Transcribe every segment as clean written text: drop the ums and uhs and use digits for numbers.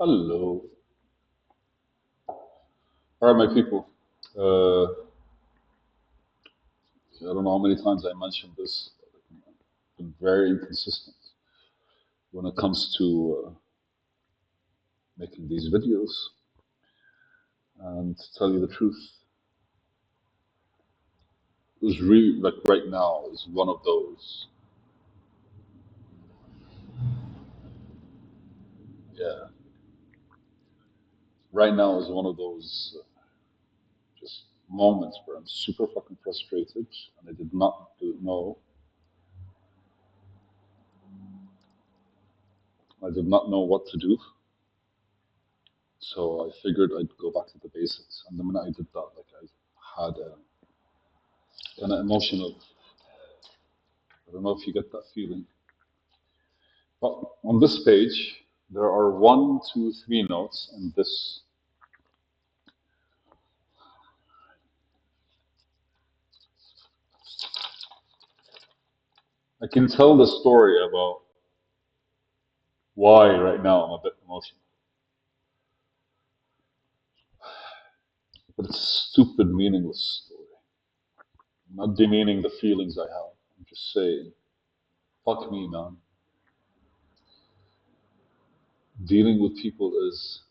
Hello. All right, my people. Uh, I don't know how many times I mentioned this. I've been very inconsistent when it comes to making these videos. And to tell you the truth, it was really like right now is one of those. Yeah, right now is one of those just moments where I'm super fucking frustrated, and I did not know. I did not know what to do. So I figured I'd go back to the basics. And the minute I did that, like I had an emotion of, I don't know if you get that feeling. But on this page, there are one, two, three notes, and this. I can tell the story about why right now I'm a bit emotional. But it's a stupid, meaningless story. I'm not demeaning the feelings I have. I'm just saying, fuck me, man. Dealing with people is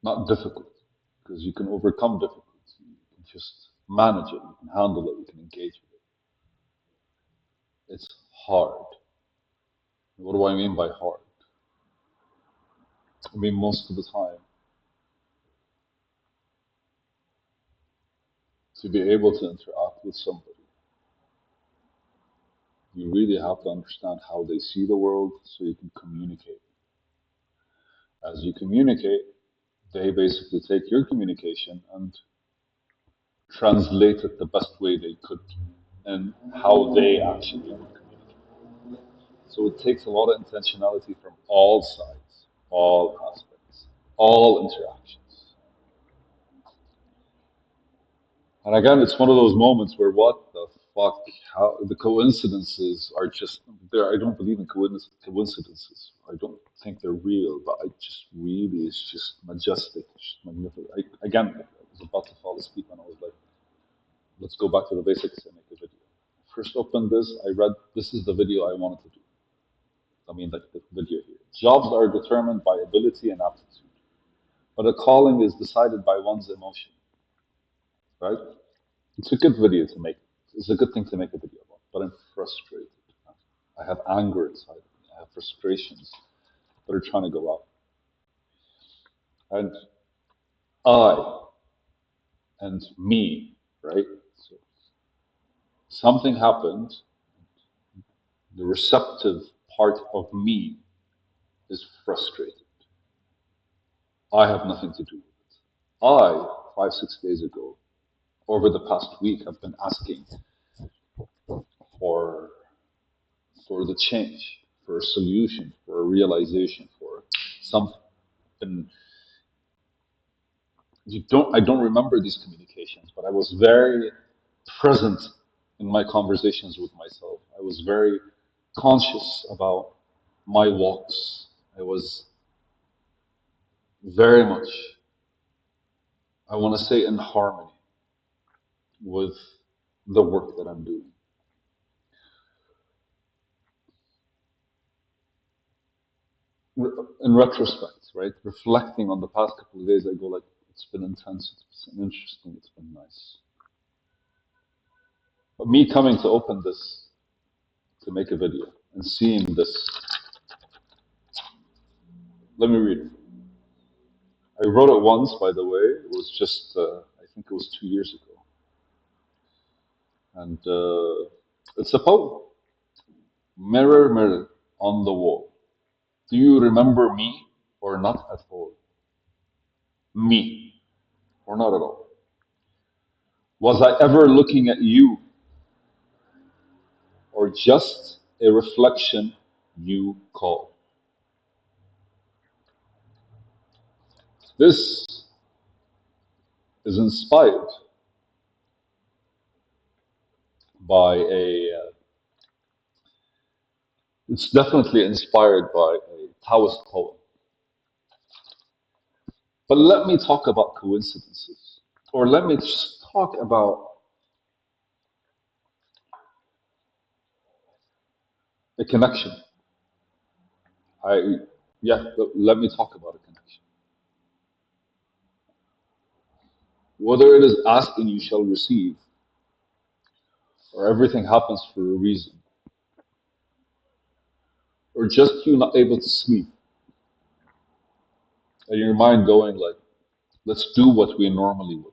not difficult because you can overcome difficulty. You can just manage it. You can handle it. You can engage with it. It's hard. What do I mean by hard? I mean, most of the time, to be able to interact with somebody, you really have to understand how they see the world so you can communicate. As you communicate, they basically take your communication and translate it the best way they could and how they actually want to communicate. So it takes a lot of intentionality from all sides, all aspects, all interactions. And again, it's one of those moments where what the fuck? How the coincidences are just there. I don't believe in coincidences. I don't think they're real, but I just really, it's just majestic, it's just magnificent. Again, I was about to fall asleep and I was like, let's go back to the basics and make a video. First opened this, I read, this is the video I wanted to do. I mean, like the video here. Jobs are determined by ability and aptitude, but a calling is decided by one's emotion, right? It's a good video to make. It's a good thing to make a video about, but I'm frustrated. I have anger inside of me. I have frustrations that are trying to go out. And I and me, right? So something happened. The receptive part of me is frustrated. I have nothing to do with it. I, 5, 6 days ago, over the past week, have been asking for for the change, for a solution, for a realization, for something. And I don't remember these communications, but I was very present in my conversations with myself. I was very conscious about my walks. I was very much, I want to say, in harmony with the work that I'm doing. In retrospect, right, reflecting on the past couple of days, I go like, it's been intense, it's been interesting, it's been nice. But me coming to open this, to make a video, and seeing this, let me read it. I wrote it once, by the way. It was just, I think it was 2 years ago. And it's a poem. Mirror, mirror on the wall. Do you remember me or not at all? Me or not at all? Was I ever looking at you or just a reflection you call? This is inspired by it's definitely inspired by a Taoist poem. But let me talk about coincidences. Or let me just talk about a connection. I yeah, let me talk about a connection. Whether it is ask and you shall receive, or everything happens for a reason, or just you not able to sleep, and your mind going like, let's do what we normally would.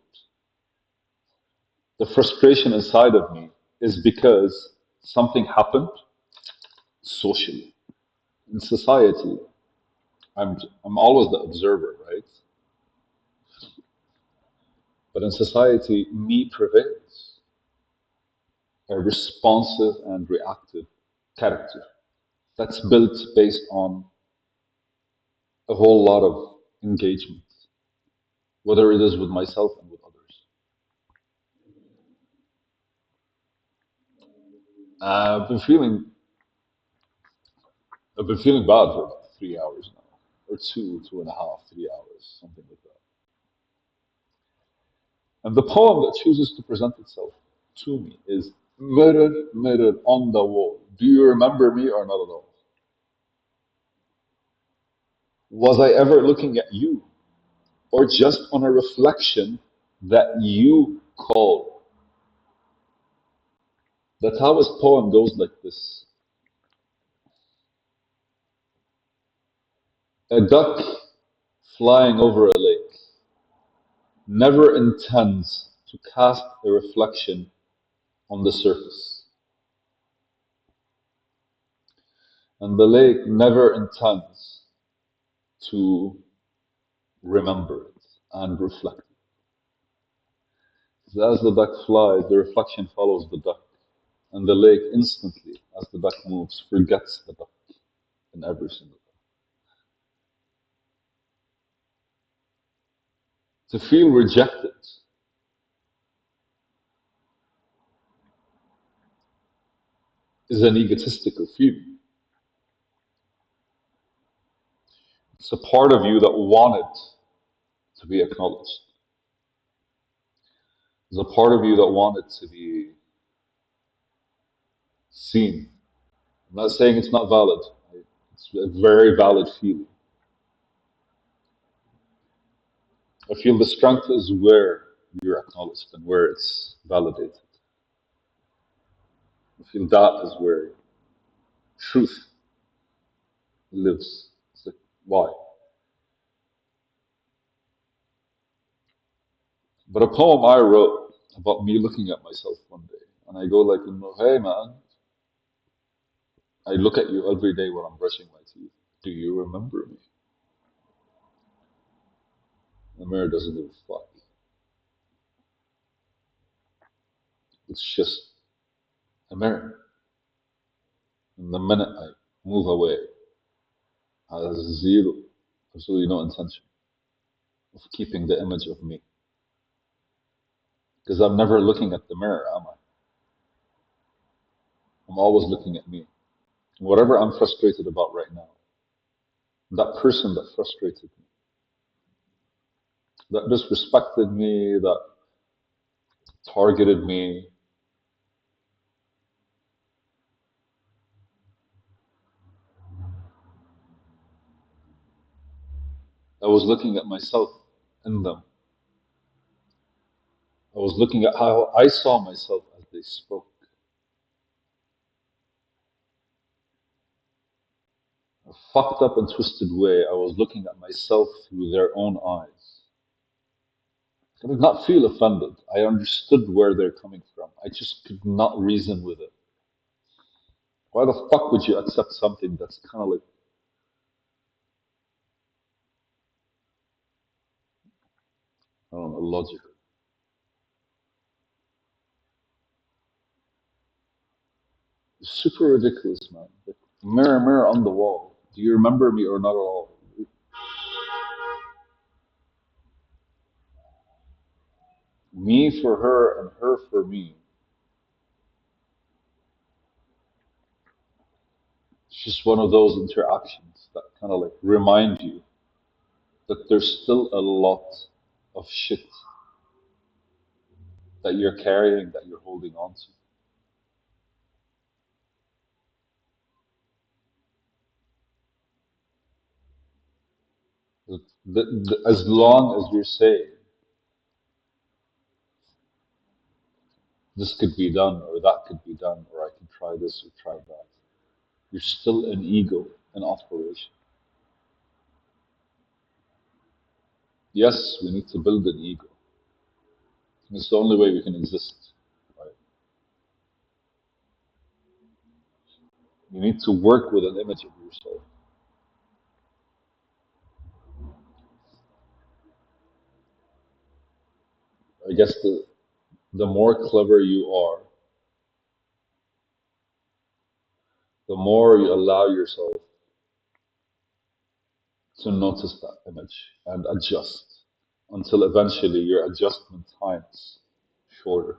The frustration inside of me is because something happened socially. In society, I'm always the observer, right? But in society, me prevails, a responsive and reactive character that's built based on a whole lot of engagement, whether it is with myself and with others. I've been feeling I've been feeling bad for about 3 hours now, or two and a half, 3 hours, something like that. And the poem that chooses to present itself to me is mirror, mirror on the wall. Do you remember me or not at all? Was I ever looking at you, or just on a reflection that you call? The Taoist poem goes like this: a duck flying over a lake never intends to cast a reflection on the surface, and the lake never intends to remember it and reflect it. So as the duck flies, the reflection follows the duck, and the lake instantly, as the duck moves, forgets the duck in every single way. To feel rejected is an egotistical feeling. It's a part of you that wanted to be acknowledged. It's a part of you that wanted to be seen. I'm not saying it's not valid. It's a very valid feeling. I feel the strength is where you're acknowledged and where it's validated. I feel that is where truth lives. It's like, why? But a poem I wrote about me looking at myself one day, and I go like, hey man, I look at you every day when I'm brushing my teeth. Do you remember me? The mirror doesn't give a fuck. It's just a mirror. And the minute I move away, I have zero, absolutely no intention of keeping the image of me. Because I'm never looking at the mirror, am I? I'm always looking at me. Whatever I'm frustrated about right now, that person that frustrated me, that disrespected me, that targeted me, I was looking at myself in them. I was looking at how I saw myself as they spoke. A fucked up and twisted way, I was looking at myself through their own eyes. I did not feel offended. I understood where they're coming from. I just could not reason with it. Why the fuck would you accept something that's kind of like, I don't know, illogical? It's super ridiculous, man. Like, mirror, mirror on the wall. Do you remember me or not at all? Me for her and her for me. It's just one of those interactions that kind of like remind you that there's still a lot of shit that you're carrying, that you're holding on to. As long as you're saying, this could be done, or that could be done, or I can try this or try that, you're still an ego, an aspiration. Yes, we need to build an ego. It's the only way we can exist. Right? You need to work with an image of yourself. I guess the more clever you are, the more you allow yourself to notice that image and adjust until eventually your adjustment time is shorter.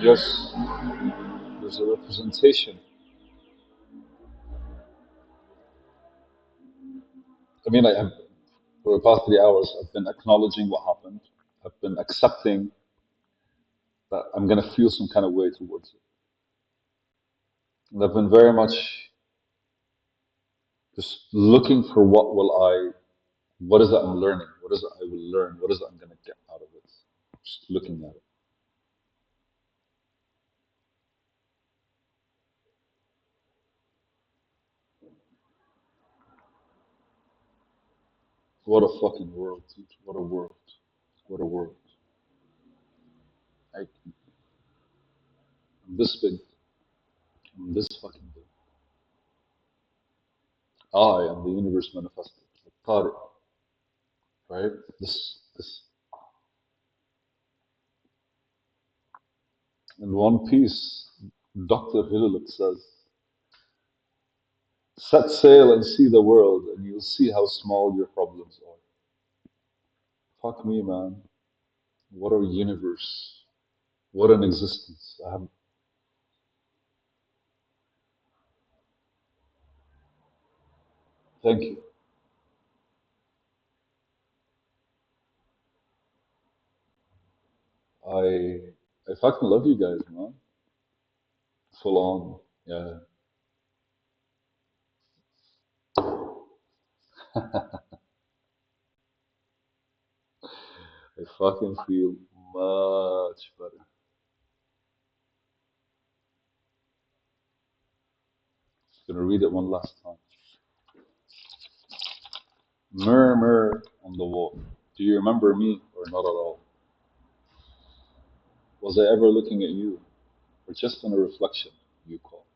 Yes, there's a representation. I mean, I have, for the past 3 hours, I've been acknowledging what happened. I've been accepting that I'm going to feel some kind of way towards it. And I've been very much just looking for what is it I'm learning? What is it I will learn? What is it I'm going to get out of it? Just looking at it. What a fucking world, dude. What a world. What a world. I, I'm this big. I'm this fucking big. I am the universe manifested. Tariq, right? This, in one piece, Dr. Hillel says, set sail and see the world, and you'll see how small your problems are. Fuck me, man. What a universe. What an existence. Thank you. I I fucking love you guys, man. Full on. Yeah. I fucking feel much better. Just gonna read it one last time. Mirror, mirror on the wall. Do you remember me or not at all? Was I ever looking at you, or just in a reflection you call?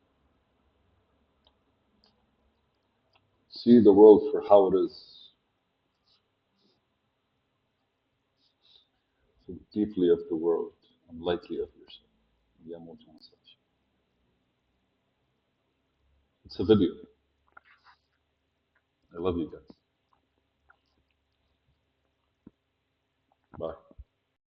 See the world for how it is. Think deeply of the world and lightly of yourself. Yamo translation. It's a video. I love you guys.